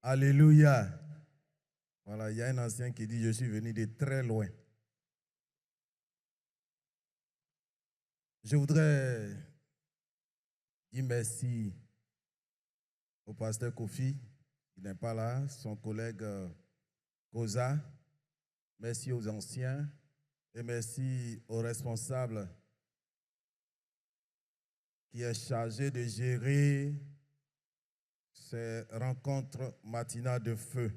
Alléluia. Voilà, il y a un ancien qui dit, je suis venu de très loin. Je voudrais dire merci au pasteur Kofi, qui n'est pas là, son collègue Koza. Merci aux anciens et merci aux responsables qui est chargé de gérer ces rencontres matinales de feu.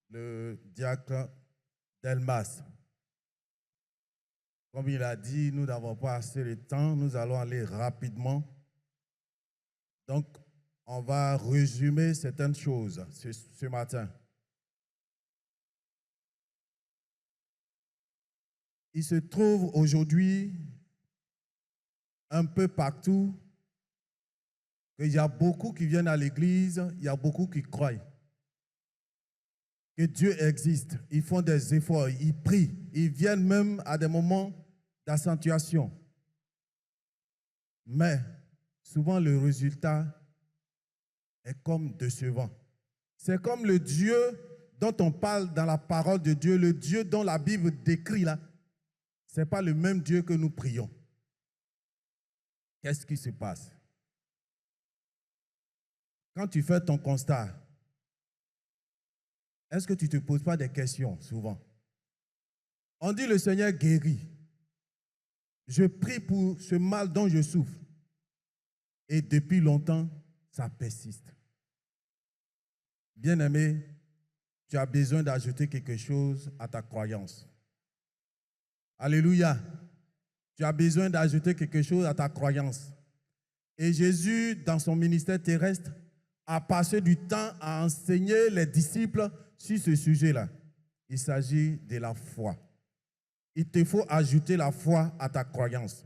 Le diacre Delmas. Comme il a dit, nous n'avons pas assez de temps, nous allons aller rapidement. Donc, on va résumer certaines choses ce matin. Il se trouve aujourd'hui un peu partout qu'il y a beaucoup qui viennent à l'église, il y a beaucoup qui croient que Dieu existe. Ils font des efforts, ils prient, ils viennent même à des moments d'accentuation. Mais souvent le résultat est comme décevant. C'est comme le Dieu dont on parle dans la parole de Dieu, le Dieu dont la Bible décrit là. Ce n'est pas le même Dieu que nous prions. Qu'est-ce qui se passe? Quand tu fais ton constat, est-ce que tu ne te poses pas des questions souvent? On dit le Seigneur guérit. Je prie pour ce mal dont je souffre. Et depuis longtemps, ça persiste. Bien-aimé, tu as besoin d'ajouter quelque chose à ta croyance. Alléluia. Tu as besoin d'ajouter quelque chose à ta croyance. Et Jésus, dans son ministère terrestre, a passé du temps à enseigner les disciples sur ce sujet-là. Il s'agit de la foi. Il te faut ajouter la foi à ta croyance.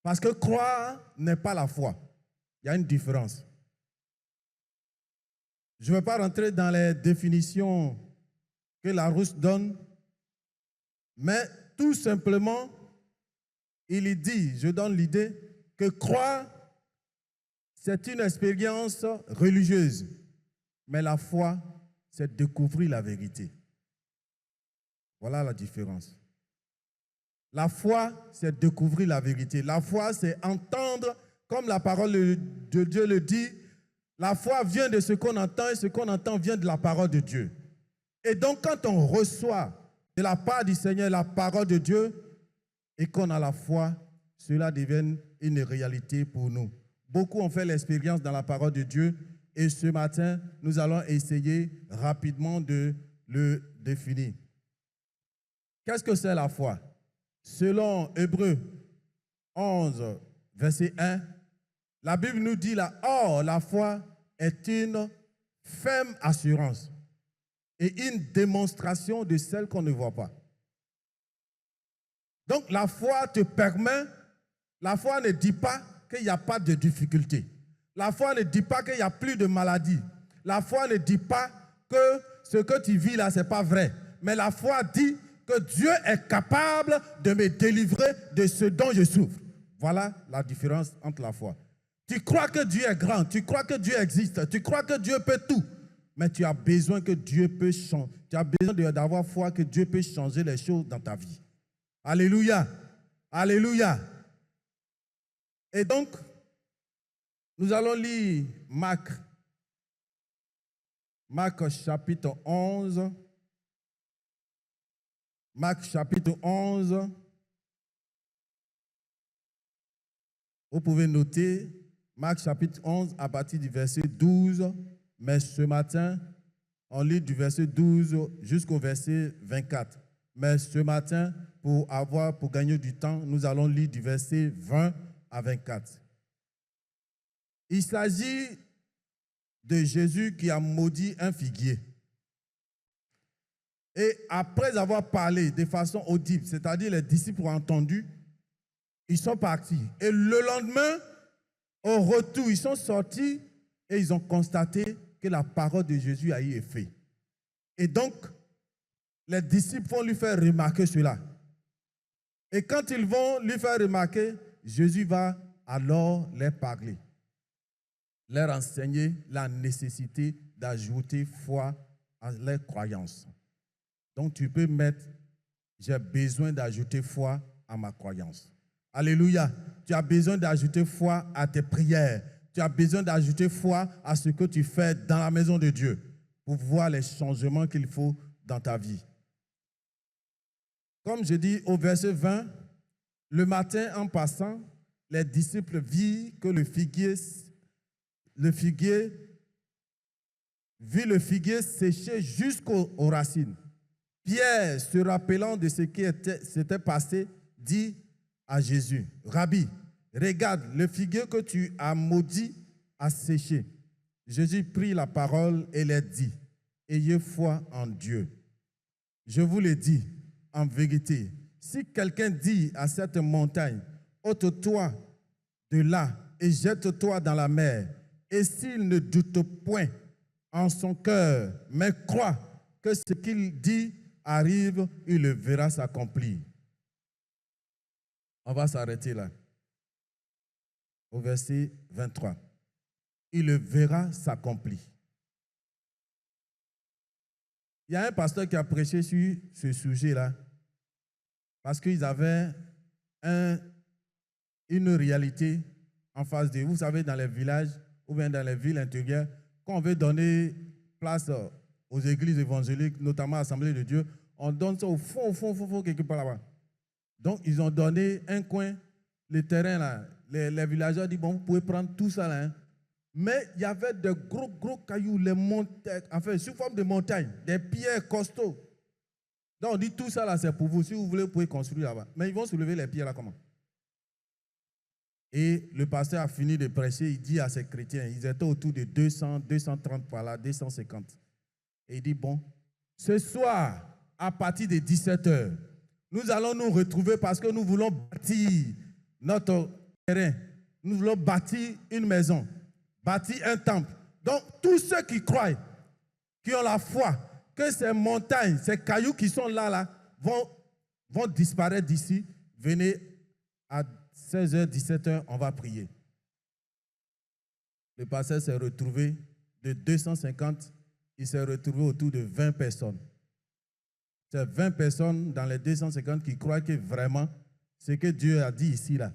Parce que croire n'est pas la foi. Il y a une différence. Je ne vais pas rentrer dans les définitions que Larousse donne, mais tout simplement, il dit, je donne l'idée, que croire, c'est une expérience religieuse. Mais la foi, c'est découvrir la vérité. Voilà la différence. La foi, c'est découvrir la vérité. La foi, c'est entendre, comme la parole de Dieu le dit, la foi vient de ce qu'on entend et ce qu'on entend vient de la parole de Dieu. Et donc, quand on reçoit de la part du Seigneur la parole de Dieu et qu'on a la foi, cela devient une réalité pour nous. Beaucoup ont fait l'expérience dans la parole de Dieu et ce matin, nous allons essayer rapidement de le définir. Qu'est-ce que c'est la foi? Selon Hébreux 11, verset 1, la Bible nous dit là, or la foi est une ferme assurance et une démonstration de celle qu'on ne voit pas. Donc la foi te permet, la foi ne dit pas qu'il n'y a pas de difficulté. La foi ne dit pas qu'il n'y a plus de maladie. La foi ne dit pas que ce que tu vis là, ce n'est pas vrai. Mais la foi dit que Dieu est capable de me délivrer de ce dont je souffre. Voilà la différence entre la foi. Tu crois que Dieu est grand, tu crois que Dieu existe, tu crois que Dieu peut tout. Mais tu as besoin que Dieu peut changer. Tu as besoin d'avoir foi que Dieu peut changer les choses dans ta vie. Alléluia. Alléluia. Et donc, nous allons lire Marc chapitre 11. Marc chapitre 11. Vous pouvez noter Marc chapitre 11 à partir du verset 12. Mais ce matin, on lit du verset 12 jusqu'au verset 24. Mais ce matin, pour gagner du temps, nous allons lire du verset 20 à 24. Il s'agit de Jésus qui a maudit un figuier. Et après avoir parlé de façon audible, c'est-à-dire les disciples ont entendu, ils sont partis. Et le lendemain, au retour, ils sont sortis et ils ont constaté que la parole de Jésus a eu effet. Et donc, les disciples vont lui faire remarquer cela. Et quand ils vont lui faire remarquer, Jésus va alors les parler. leur enseigner la nécessité d'ajouter foi à leur croyance. Donc tu peux mettre, j'ai besoin d'ajouter foi à ma croyance. Alléluia. Tu as besoin d'ajouter foi à tes prières. Tu as besoin d'ajouter foi à ce que tu fais dans la maison de Dieu pour voir les changements qu'il faut dans ta vie. Comme je dis au verset 20, le matin en passant, les disciples virent que le figuier séché jusqu'aux racines. Pierre, se rappelant de ce qui s'était passé, dit à Jésus, « Rabbi, regarde, le figuier que tu as maudit a séché. » Jésus prit la parole et leur dit, « Ayez foi en Dieu. Je vous le dis, en vérité, si quelqu'un dit à cette montagne, ôte-toi de là et jette-toi dans la mer, et s'il ne doute point en son cœur, mais croit que ce qu'il dit arrive, il le verra s'accomplir. » On va s'arrêter là. Au verset 23. Il le verra s'accomplir. Il y a un pasteur qui a prêché sur ce sujet-là parce qu'ils avaient une réalité en face d'eux. Vous savez, dans les villages ou bien dans les villes intérieures, quand on veut donner place aux églises évangéliques, notamment à l'Assemblée de Dieu, on donne ça au fond, quelque part là-bas. Donc, ils ont donné un coin, le terrain là. Les villageois disent, bon, vous pouvez prendre tout ça là. Hein. Mais il y avait de gros cailloux, les montagnes, enfin, sous forme de montagnes, des pierres costauds. Donc, on dit, tout ça là, c'est pour vous. Si vous voulez, vous pouvez construire là-bas. Mais ils vont soulever les pierres là comment? Et le pasteur a fini de prêcher, il dit à ses chrétiens, ils étaient autour de 200, 230 par là, 250. Et il dit, bon, ce soir, à partir de 17h, nous allons nous retrouver parce que nous voulons bâtir notre terrain. Nous voulons bâtir une maison, bâtir un temple. Donc, tous ceux qui croient, qui ont la foi, que ces montagnes, ces cailloux qui sont là vont disparaître d'ici. Venez à 16h, 17h, on va prier. Le pasteur s'est retrouvé de 250, il s'est retrouvé autour de 20 personnes. C'est 20 personnes dans les 250 qui croient que vraiment, ce que Dieu a dit ici, là.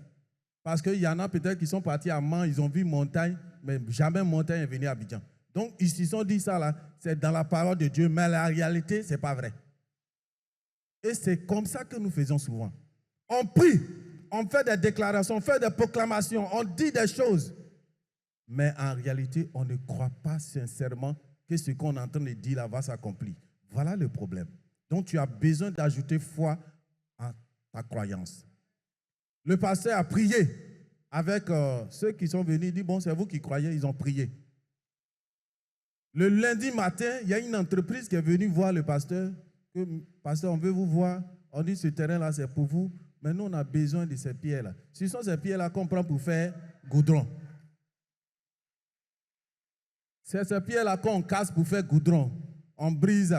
Parce qu'il y en a peut-être qui sont partis à Mans, ils ont vu montagne, mais jamais montagne est venue à Abidjan. Donc, ils se sont dit ça, là, c'est dans la parole de Dieu, mais la réalité, ce n'est pas vrai. Et c'est comme ça que nous faisons souvent. On prie, on fait des déclarations, on fait des proclamations, on dit des choses. Mais en réalité, on ne croit pas sincèrement que ce qu'on est en train de dire là va s'accomplir. Voilà le problème. Donc, tu as besoin d'ajouter foi à ta croyance. Le pasteur a prié avec ceux qui sont venus. Il dit, bon, c'est vous qui croyez, ils ont prié. Le lundi matin, il y a une entreprise qui est venue voir le pasteur. Pasteur, on veut vous voir. On dit, ce terrain-là, c'est pour vous. Mais nous, on a besoin de ces pierres-là. Ce sont ces pierres-là qu'on prend pour faire goudron. C'est ces pierres-là qu'on casse pour faire goudron. On brise,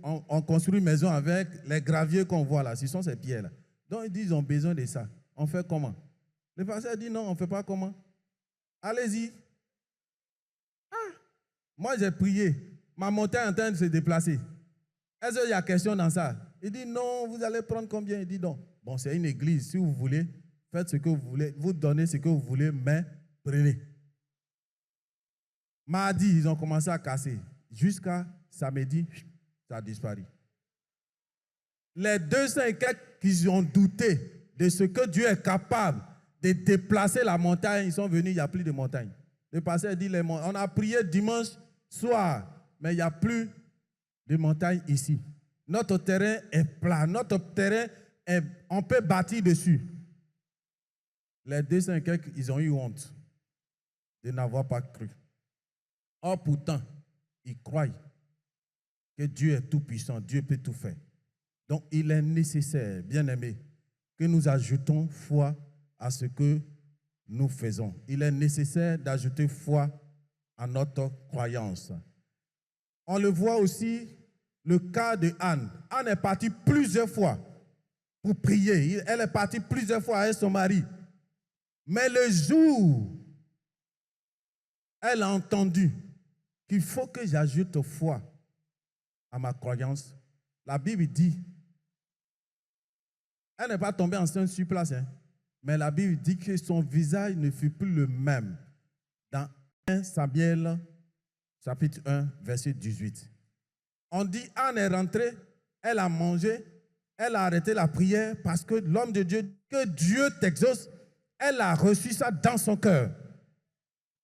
on construit une maison avec les graviers qu'on voit là. Ce sont ces pierres-là. Donc, ils disent, ils ont besoin de ça. On fait comment? Le pasteur dit, non, on ne fait pas comment? Allez-y. Ah, moi, j'ai prié. Ma montagne est en train de se déplacer. Est-ce qu'il y a question dans ça? Il dit, non, vous allez prendre combien? Il dit, non. Bon, c'est une église. Si vous voulez, faites ce que vous voulez. Vous donnez ce que vous voulez, mais prenez. Mardi, ils ont commencé à casser. Jusqu'à samedi, ça a disparu. Les 200 et quelques qui ont douté de ce que Dieu est capable de déplacer la montagne, ils sont venus, il n'y a plus de montagne. Le pasteur dit, on a prié dimanche soir, mais il n'y a plus de montagne ici. Notre terrain est plat, notre terrain, on peut bâtir dessus. Les 200 et quelques, ils ont eu honte de n'avoir pas cru. Or, pourtant, ils croient que Dieu est tout puissant, Dieu peut tout faire. Donc, il est nécessaire, bien-aimés, que nous ajoutons foi à ce que nous faisons. Il est nécessaire d'ajouter foi à notre croyance. On le voit aussi, le cas de Anne. Anne est partie plusieurs fois pour prier. Elle est partie plusieurs fois avec son mari. Mais le jour elle a entendu qu'il faut que j'ajoute foi à ma croyance. La Bible dit, elle n'est pas tombée enceinte sur place, hein, mais la Bible dit que son visage ne fut plus le même. Dans 1 Samuel, chapitre 1, verset 18. On dit, Anne est rentrée, elle a mangé, elle a arrêté la prière parce que l'homme de Dieu, que Dieu t'exauce, elle a reçu ça dans son cœur.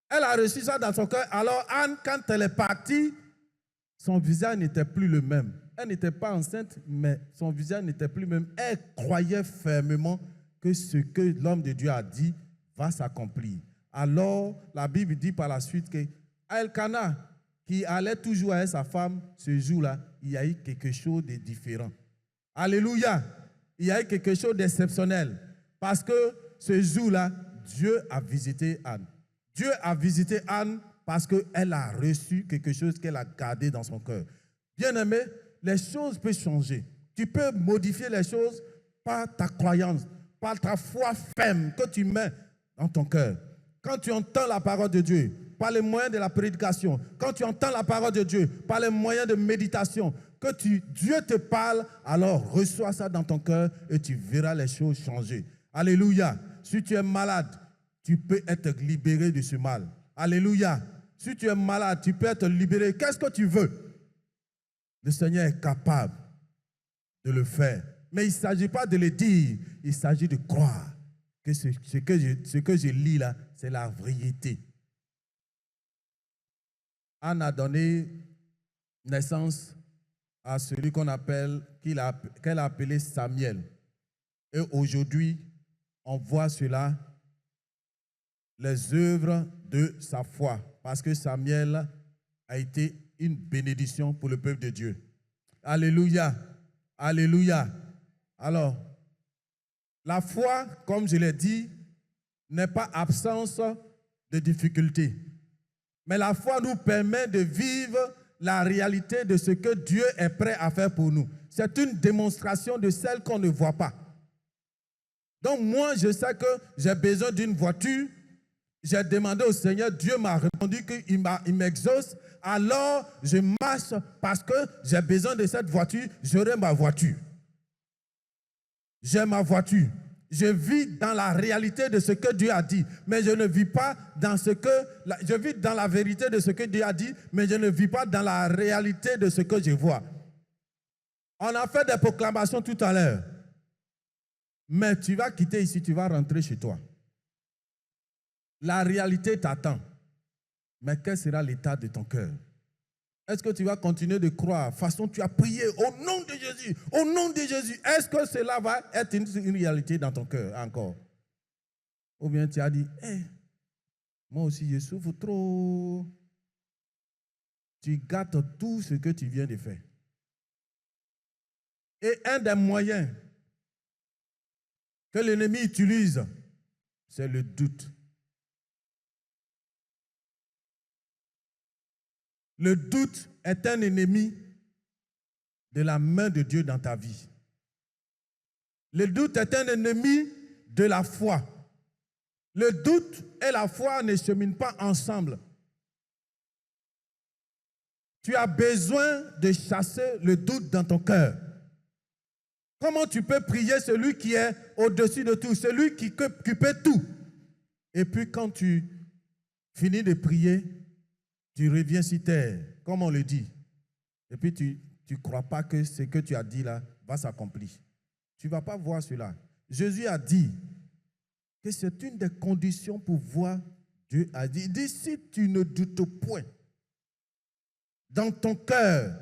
Elle a reçu ça dans son cœur. Alors Anne, quand elle est partie, son visage n'était plus le même. Elle n'était pas enceinte, mais son visage n'était plus le même. Elle croyait fermement que ce que l'homme de Dieu a dit va s'accomplir. Alors, la Bible dit par la suite que Elkana, qui allait toujours avec sa femme, ce jour-là, il y a eu quelque chose de différent. Alléluia! Il y a eu quelque chose d'exceptionnel. Parce que ce jour-là, Dieu a visité Anne. Dieu a visité Anne parce qu'elle a reçu quelque chose qu'elle a gardé dans son cœur. Bien-aimé, les choses peuvent changer. Tu peux modifier les choses par ta croyance, par ta foi ferme que tu mets dans ton cœur. Quand tu entends la parole de Dieu, par les moyens de la prédication, quand tu entends la parole de Dieu, par les moyens de méditation, que Dieu te parle, alors reçois ça dans ton cœur et tu verras les choses changer. Alléluia. Si tu es malade, tu peux être libéré de ce mal. Alléluia. Si tu es malade, tu peux être libéré. Qu'est-ce que tu veux? Le Seigneur est capable de le faire. Mais il ne s'agit pas de le dire, il s'agit de croire que ce que je lis là, c'est la vérité. Anne a donné naissance à celui qu'elle a appelé Samuel. Et aujourd'hui, on voit cela, les œuvres de sa foi, parce que Samuel a été une bénédiction pour le peuple de Dieu. Alléluia, alléluia. Alors, la foi, comme je l'ai dit, n'est pas absence de difficultés. Mais la foi nous permet de vivre la réalité de ce que Dieu est prêt à faire pour nous. C'est une démonstration de celle qu'on ne voit pas. Donc moi, je sais que j'ai besoin d'une voiture. J'ai demandé au Seigneur, Dieu m'a répondu qu'il m'exauce. Alors, je marche parce que j'ai besoin de cette voiture. J'aurai ma voiture. J'ai ma voiture. Je vis dans la réalité de ce que Dieu a dit, mais je ne vis pas dans ce que... Je vis dans la vérité de ce que Dieu a dit, mais je ne vis pas dans la réalité de ce que je vois. On a fait des proclamations tout à l'heure. Mais tu vas quitter ici, tu vas rentrer chez toi. La réalité t'attend. Mais quel sera l'état de ton cœur? Est-ce que tu vas continuer de croire? De toute façon, tu as prié au nom de Jésus. Au nom de Jésus. Est-ce que cela va être une réalité dans ton cœur encore? Ou bien tu as dit, moi aussi je souffre trop. Tu gâtes tout ce que tu viens de faire. Et un des moyens que l'ennemi utilise, c'est le doute. Le doute est un ennemi de la main de Dieu dans ta vie. Le doute est un ennemi de la foi. Le doute et la foi ne cheminent pas ensemble. Tu as besoin de chasser le doute dans ton cœur. Comment tu peux prier celui qui est au-dessus de tout, celui qui peut tout? Et puis quand tu finis de prier, tu reviens sur terre, comme on le dit. Et puis tu ne crois pas que ce que tu as dit là va s'accomplir. Tu ne vas pas voir cela. Jésus a dit que c'est une des conditions pour voir Dieu. A dit, il dit, si tu ne doutes point dans ton cœur,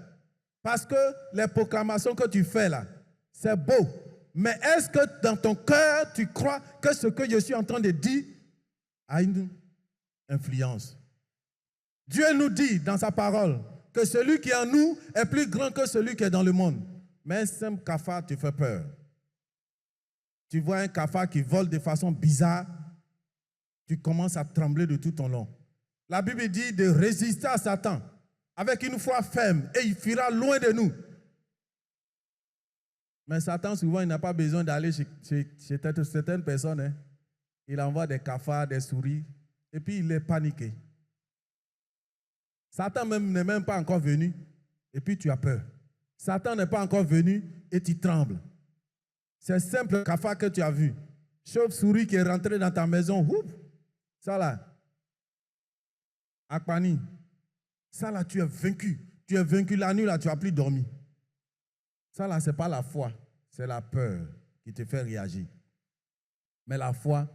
parce que les proclamations que tu fais là, c'est beau. Mais est-ce que dans ton cœur, tu crois que ce que je suis en train de dire a une influence? Dieu nous dit dans sa parole que celui qui est en nous est plus grand que celui qui est dans le monde. Mais un simple cafard te fait peur. Tu vois un cafard qui vole de façon bizarre, tu commences à trembler de tout ton long. La Bible dit de résister à Satan avec une foi ferme et il fuira loin de nous. Mais Satan, souvent, il n'a pas besoin d'aller chez certaines personnes. Il envoie des cafards, des souris, et puis il est paniqué. Satan même n'est même pas encore venu et puis tu as peur. Satan n'est pas encore venu et tu trembles. C'est simple cafard que tu as vu. Chauve-souris qui est rentré dans ta maison. Oups, ça là. Akpani. Ça là, tu es vaincu. Tu es vaincu la nuit là, tu n'as plus dormi. Ça là, ce n'est pas la foi, c'est la peur qui te fait réagir. Mais la foi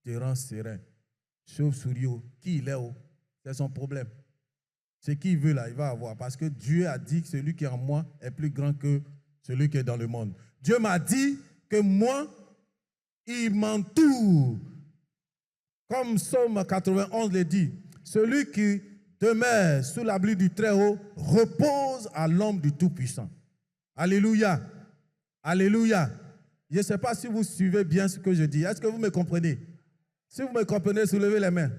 te rend serein. Chauve-souris, qui il est, c'est son problème. Ce qu'il veut là, il va avoir. Parce que Dieu a dit que celui qui est en moi est plus grand que celui qui est dans le monde. Dieu m'a dit que moi, il m'entoure. Comme Psaume 91 le dit, celui qui demeure sous l'abri du Très-Haut repose à l'ombre du Tout-Puissant. Alléluia. Alléluia. Je ne sais pas si vous suivez bien ce que je dis. Est-ce que vous me comprenez? Si vous me comprenez, soulevez les mains.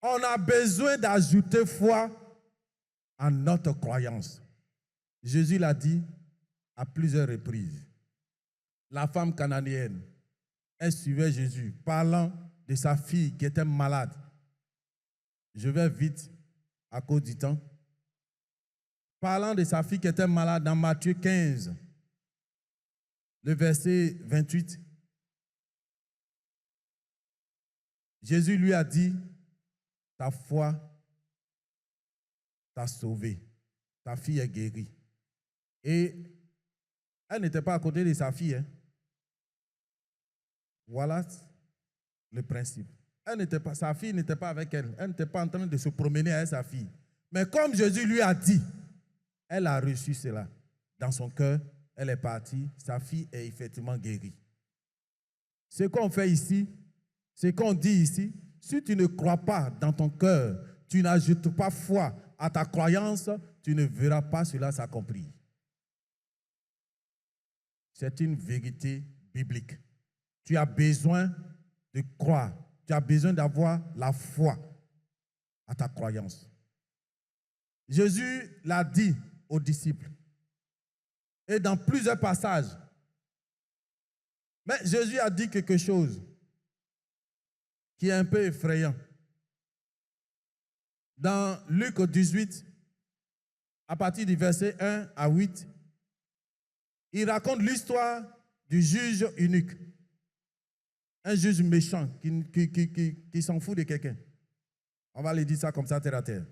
On a besoin d'ajouter foi à notre croyance. Jésus l'a dit à plusieurs reprises. La femme cananéenne, elle suivait Jésus, parlant de sa fille qui était malade. Je vais vite à cause du temps. Parlant de sa fille qui était malade dans Matthieu 15, le verset 28, Jésus lui a dit, ta foi t'a sauvé, ta fille est guérie. Et elle n'était pas à côté de sa fille. Hein. Voilà le principe. Sa fille n'était pas avec elle. Elle n'était pas en train de se promener avec sa fille. Mais comme Jésus lui a dit, elle a reçu cela. Dans son cœur, elle est partie. Sa fille est effectivement guérie. Ce qu'on fait ici, ce qu'on dit ici, si tu ne crois pas dans ton cœur, tu n'ajoutes pas foi à ta croyance, tu ne verras pas cela s'accomplir. C'est une vérité biblique. Tu as besoin de croire. Tu as besoin d'avoir la foi à ta croyance. Jésus l'a dit aux disciples. Et dans plusieurs passages. Mais Jésus a dit quelque chose qui est un peu effrayant. Dans Luc 18, à partir du verset 1 à 8, il raconte l'histoire du juge unique. Un juge méchant qui s'en fout de quelqu'un. On va lui dire ça comme ça, terre à terre.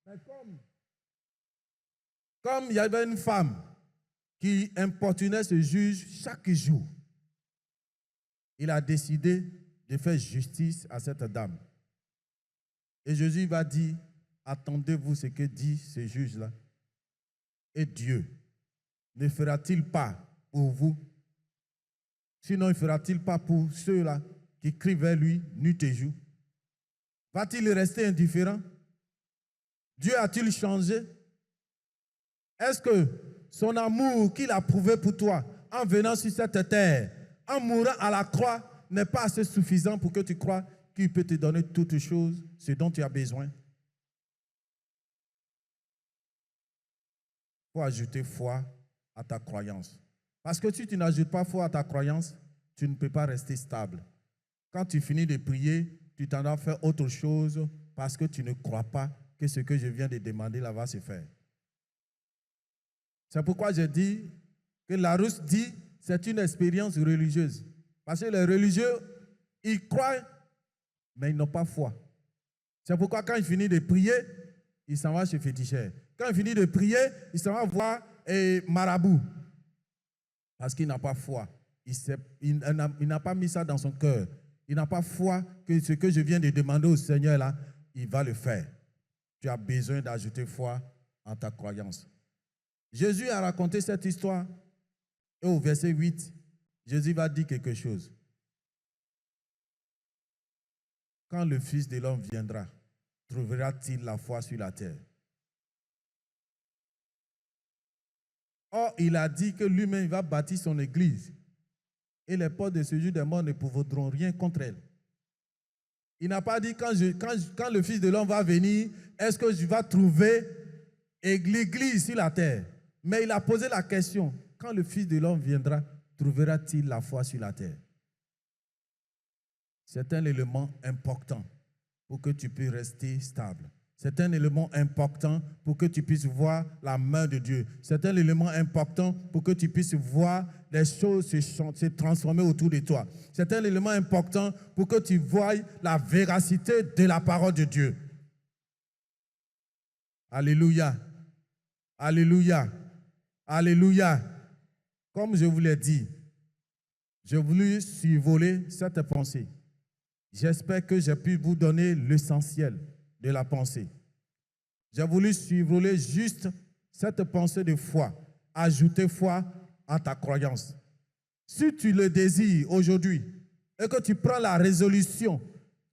Mais comme il y avait une femme qui importunait ce juge chaque jour, il a décidé de faire justice à cette dame. Et Jésus va dire, attendez-vous ce que dit ce juge-là. Et Dieu ne fera-t-il pas pour vous? Sinon, ne fera-t-il pas pour ceux-là qui crient vers lui nuit et jour? Va-t-il rester indifférent? Dieu a-t-il changé? Est-ce que son amour qu'il a prouvé pour toi en venant sur cette terre, en mourant à la croix, n'est pas assez suffisant pour que tu crois qu'il peut te donner toutes choses, ce dont tu as besoin? Il faut ajouter foi à ta croyance. Parce que si tu n'ajoutes pas foi à ta croyance, tu ne peux pas rester stable. Quand tu finis de prier, tu t'en vas faire autre chose parce que tu ne crois pas que ce que je viens de demander là va se faire. C'est pourquoi je dis que Larousse dit c'est une expérience religieuse. Parce que les religieux, ils croient, mais ils n'ont pas foi. C'est pourquoi quand il finit de prier, il s'en va chez féticheur. Quand il finit de prier, il s'en va voir marabout. Parce qu'il n'a pas foi. Il n'a pas mis ça dans son cœur. Il n'a pas foi que ce que je viens de demander au Seigneur, là, il va le faire. Tu as besoin d'ajouter foi en ta croyance. Jésus a raconté cette histoire. Et au verset 8, Jésus va dire quelque chose. Quand le Fils de l'homme viendra, trouvera-t-il la foi sur la terre? Or, il a dit que lui-même va bâtir son église. Et les portes de ce jour des morts ne pourront rien contre elle. Il n'a pas dit quand le Fils de l'homme va venir, est-ce que je vais trouver l'église sur la terre? Mais il a posé la question, quand le Fils de l'homme viendra, trouvera-t-il la foi sur la terre? C'est un élément important. pour que tu puisses rester stable. C'est un élément important pour que tu puisses voir la main de Dieu. C'est un élément important pour que tu puisses voir les choses se transformer autour de toi. C'est un élément important pour que tu voies la véracité de la parole de Dieu. Alléluia. Alléluia. Alléluia. Comme je vous l'ai dit, j'ai voulu survoler cette pensée. J'espère que j'ai pu vous donner l'essentiel de la pensée. J'ai voulu survoler juste cette pensée de foi. Ajouter foi à ta croyance. Si tu le désires aujourd'hui et que tu prends la résolution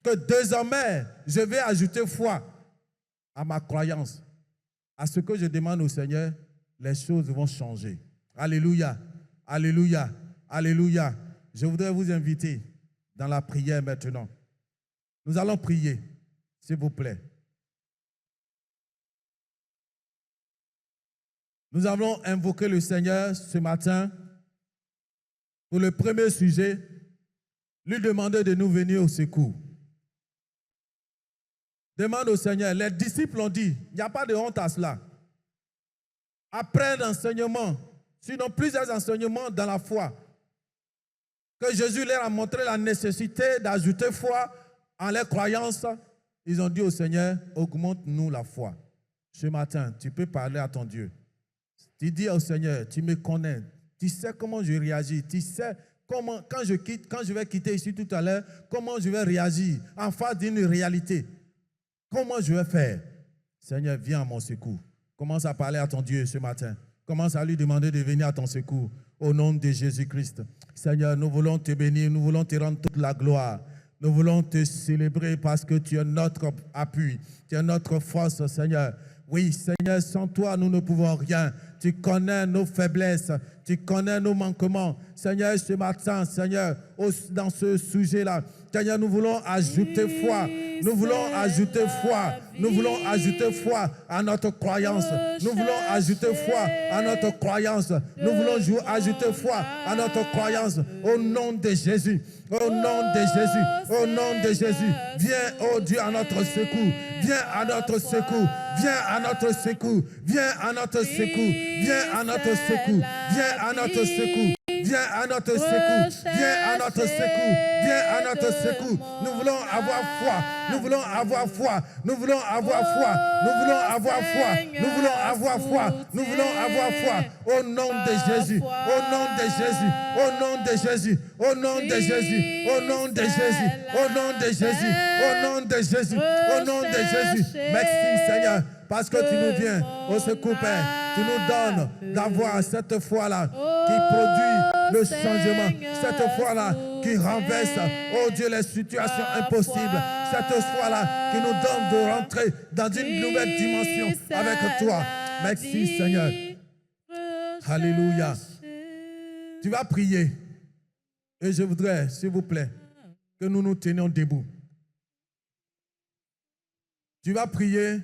que désormais je vais ajouter foi à ma croyance, à ce que je demande au Seigneur, les choses vont changer. Alléluia, alléluia, alléluia. Je voudrais vous inviter dans la prière maintenant. Nous allons prier, s'il vous plaît. Nous allons invoquer le Seigneur ce matin pour le premier sujet, lui demander de nous venir au secours. Demande au Seigneur, les disciples ont dit, il n'y a pas de honte à cela. Après l'enseignement, sinon plusieurs enseignements dans la foi, que Jésus leur a montré la nécessité d'ajouter foi en leur croyance, ils ont dit au Seigneur, augmente-nous la foi. Ce matin, tu peux parler à ton Dieu. Tu dis au Seigneur, tu me connais, tu sais comment je réagis, tu sais comment, quand je vais quitter ici tout à l'heure, comment je vais réagir en face d'une réalité. Comment je vais faire? Seigneur, viens à mon secours. Commence à parler à ton Dieu ce matin. Commence à lui demander de venir à ton secours. Au nom de Jésus-Christ. Seigneur, nous voulons te bénir, nous voulons te rendre toute la gloire. Nous voulons te célébrer parce que tu es notre appui, tu es notre force, Seigneur. Oui, Seigneur, sans toi, nous ne pouvons rien. Tu connais nos faiblesses, tu connais nos manquements. Seigneur, ce matin, Seigneur, dans ce sujet-là, Seigneur, nous voulons ajouter foi. Nous voulons ajouter foi. Nous voulons ajouter foi à notre croyance. Nous voulons ajouter foi à notre croyance. Nous voulons ajouter foi à notre croyance. Au nom de Jésus. Au nom de Jésus. Au nom de Jésus. Viens, oh Dieu, à notre secours. Viens à notre secours. Viens à notre secours. Viens à notre secours. Viens à notre secours. Viens à notre secours. Viens à notre secours. Viens à notre secours. Viens à notre secours. Nous voulons avoir foi. Nous voulons avoir foi. Nous voulons avoir foi. Nous voulons avoir foi. Nous voulons avoir foi. Nous voulons avoir foi. Au nom de Jésus. Au nom de Jésus. Au nom de Jésus. Au nom de Jésus. Au nom de Jésus. Au nom de Jésus. Au nom de Jésus. Au nom de Jésus. Merci Seigneur. Parce que tu nous viens au secours, Père. Tu nous donnes d'avoir cette foi-là qui produit le changement. Cette foi-là qui renverse, oh Dieu, les situations impossibles. Cette foi-là qui nous donne de rentrer dans une nouvelle dimension avec toi. Merci, Seigneur. Alléluia. Tu vas prier. Et je voudrais, s'il vous plaît, que nous nous tenions debout. Tu vas prier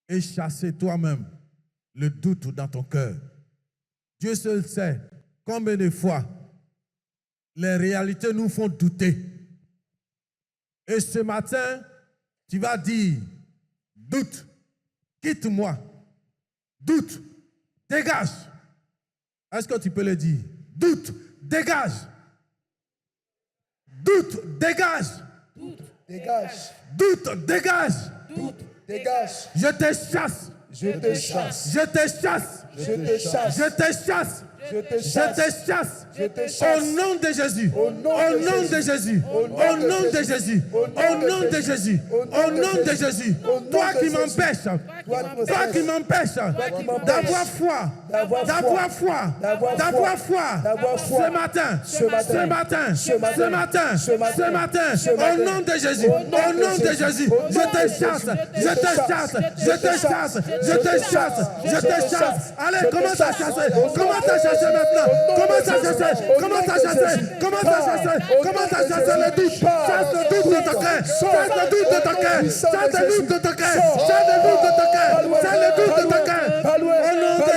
et chasser toi-même le doute dans ton cœur. Dieu seul sait combien de fois les réalités nous font douter. Et ce matin, tu vas dire, doute, quitte-moi. Doute, dégage. Est-ce que tu peux le dire? Doute, dégage. Doute, dégage. Doute, dégage. Doute, dégage. Doute, dégage. Je te chasse. Je te chasse. Je te chasse. Je te chasse. Je te chasse. Je te Je chasse. te chasse. Je te Au chasse. nom de Jésus. Au nom de Jésus. Au Au nom de Jésus. Au nom de Jésus. Au nom de Jésus. Toi qui m'empêches. Toi qui m'empêches d'avoir foi. D'avoir foi. D'avoir foi. Ce matin. Ce matin. Ce matin. Ce matin. Au nom de Jésus. Au nom de Jésus. Je te chasse. Je te chasse. Je te chasse. Je te chasse. Je te chasse. Allez, commence à chasser. Commence à chasser maintenant. Commence à chasser. Commence à chasser. Commence à chasser. Commence à chasser le doute. Chasse le doute de ton cœur. Chasse le doute de ton cœur. Chasse le doute de ton cœur. Chasse le doute de ton cœur. Chasse le doute de ton cœur. Au nom de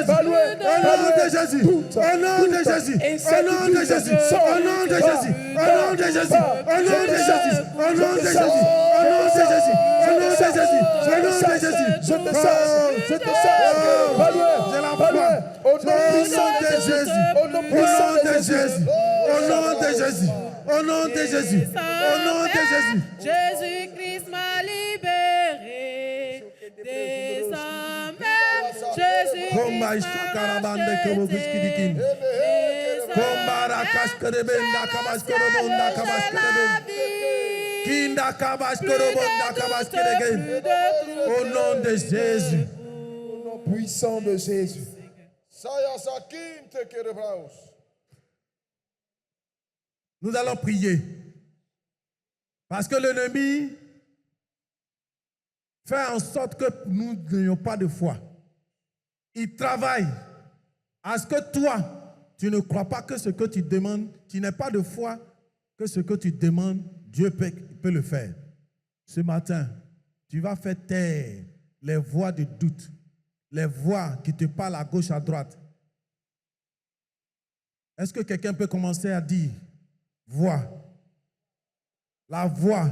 Jésus. Au nom de Jésus. Au nom de Jésus. Au nom de Jésus. Au nom de Jésus. Au nom de Jésus. Au nom de Jésus. Au Au nom de Jésus. Au nom de Jésus. Au nom de Jésus. Au nom de Jésus. Je te chasse. Je te chasse. Va loin. J'ai la Va loin. foi. Au nom puissant de Jésus. Au nom Au puissant nom de de Jésus. Jésus. Au nom de Jésus. Au nom de Jésus. Au nom de Jésus. Jésus-Christ m'a libéré. Désormais, Jésus-Christ Komba m'a ishtakarabande kobokuskidikin. Komba rakashkerebenda kabashkerebonda kabashkereben. Kinda kabashkerebonda kabashkereben. Au nom de Jésus. Au nom puissant de Jésus. Nous allons prier. Parce que l'ennemi fait en sorte que nous n'ayons pas de foi. Il travaille à ce que toi, tu ne crois pas que ce que tu demandes, tu n'aies pas de foi que ce que tu demandes, Dieu peut le faire. Ce matin, tu vas faire taire les voix de doute, les voix qui te parlent à gauche, à droite. Est-ce que quelqu'un peut commencer à dire voix? La voix.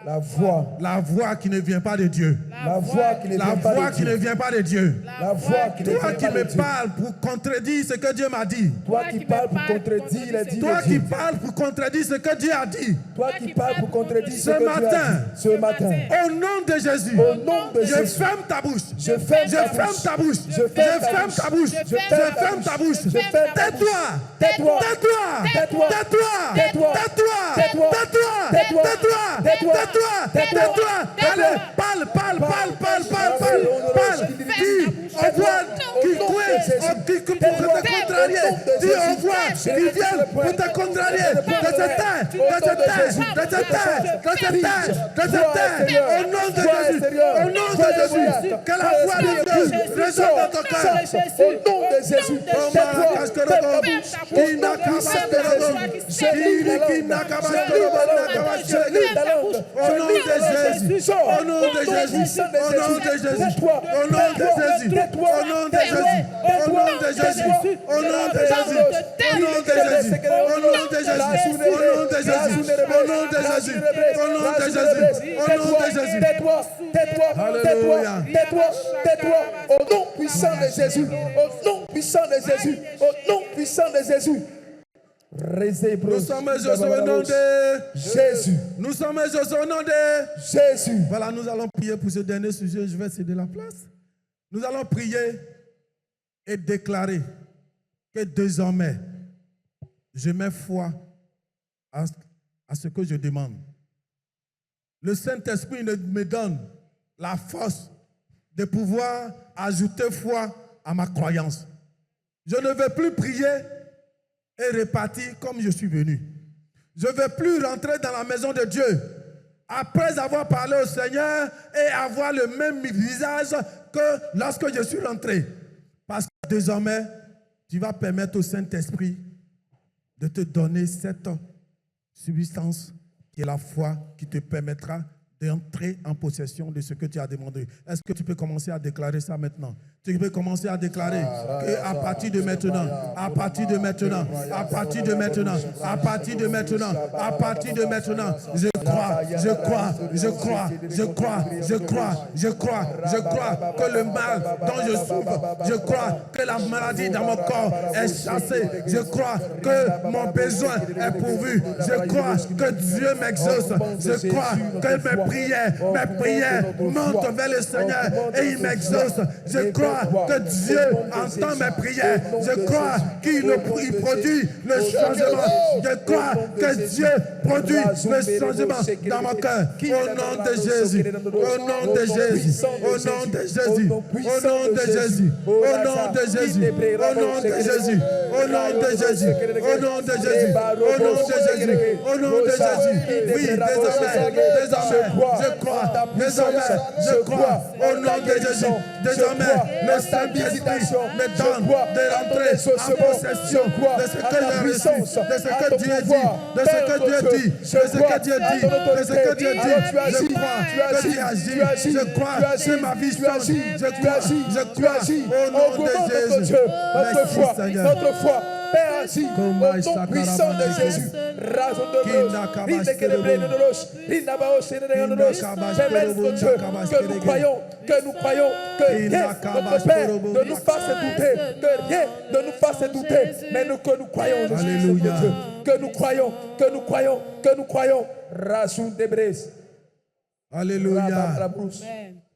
La voix. La voix qui ne vient pas de Dieu. La voix qui ne La vient pas voix de qui ne Dieu. vient pas de Dieu. La voix qui ne Toi vient qui pas de me Dieu. parles pour contredire ce que Dieu m'a dit. Toi qui parles pour contredire les dits Toi de qui Dieu. parles pour contredire ce que Dieu a dit. Toi qui parles pour contredire ce Ce que Dieu matin. a dit. Ce matin. Au nom de Jésus. Au nom de Je Jésus. ferme ta bouche. Je ferme Je ta ferme bouche. ta bouche. Je ferme ta bouche. Je ferme ta bouche. Je ferme ta bouche. Tais-toi. Tais-toi. Tais-toi. Tais-toi. Tais-toi. Tais-toi. Tais-toi. Tais-toi. Tais-toi. Tais-toi. Tais-toi. Tais-toi. Tais-toi. Tais-toi. Tais-toi. Allez, parle. Dis au voix qui pour te contrarier. Dis au voix qui viennent pour te contrarier. De cette terre. Au nom de Jésus. Au nom de Jésus. Que la voix de Dieu résonne dans ton cœur. Au nom de Jésus. Au nom de Jésus. Au nom de Jésus. Au nom de Jésus. Au nom de Jésus. Au nom de Jésus. Au nom de Jésus. Au nom de Jésus. Au nom de Jésus. Au nom de Jésus. Au nom de Jésus. Au nom de Jésus. Au nom de Jésus. Au nom de Jésus. Tais-toi. Au nom puissant de Jésus. Au nom puissant de Jésus. Au nom puissant de Jésus. Nous sommes au nom de Jésus. Nous sommes au nom de Jésus. Voilà, nous allons prier pour ce dernier sujet. Je vais céder la place. Nous allons prier et déclarer que désormais, je mets foi à ce que je demande. Le Saint-Esprit me donne la force de pouvoir ajouter foi à ma croyance. Je ne vais plus prier et repartir comme je suis venu. Je ne vais plus rentrer dans la maison de Dieu après avoir parlé au Seigneur et avoir le même visage que lorsque je suis rentré. Parce que désormais, tu vas permettre au Saint-Esprit de te donner cette substance qui est la foi qui te permettra d'entrer en possession de ce que tu as demandé. Est-ce que tu peux commencer à déclarer ça maintenant? Tu peux commencer à déclarer qu'à partir de maintenant, à partir de maintenant, à partir de maintenant, à partir de maintenant, à partir de maintenant, je crois que le mal dont je souffre, je crois que la maladie dans mon corps est chassée, je crois que mon besoin est pourvu, je crois que Dieu m'exauce, je crois que mes prières montent vers le Seigneur et il m'exauce, je crois que Dieu entend mes prières, je crois qu'il produit le changement, je crois que Dieu produit le changement dans mon cœur, au nom de Jésus, au nom de Jésus, au nom de Jésus, au nom de Jésus, au nom de Jésus, au nom de Jésus, au nom de Jésus, au nom de Jésus, au nom de Jésus, au nom de Jésus, oui, désormais, je crois, désormais, je crois, au nom de Jésus, désormais, le Saint-Esprit me donne de rentrer en possession de ce que j'ai reçu, de ce que Dieu dit, de ce que Dieu dit, de ce que Dieu dit, de ce que Dieu dit. Je crois que Dieu agit, je crois que ma vie change, je crois, au nom de Jésus. Merci Seigneur, toi. Père, agis au nom puissant de Jésus. Permets, notre Dieu, que nous croyons, que rien, notre Père, ne nous fasse douter, que rien ne nous fasse douter, mais que nous croyons, Alléluia. que nous croyons, que nous croyons, que nous croyons. Rasoun Debres. Alléluia. Rababra Bruce. Amen.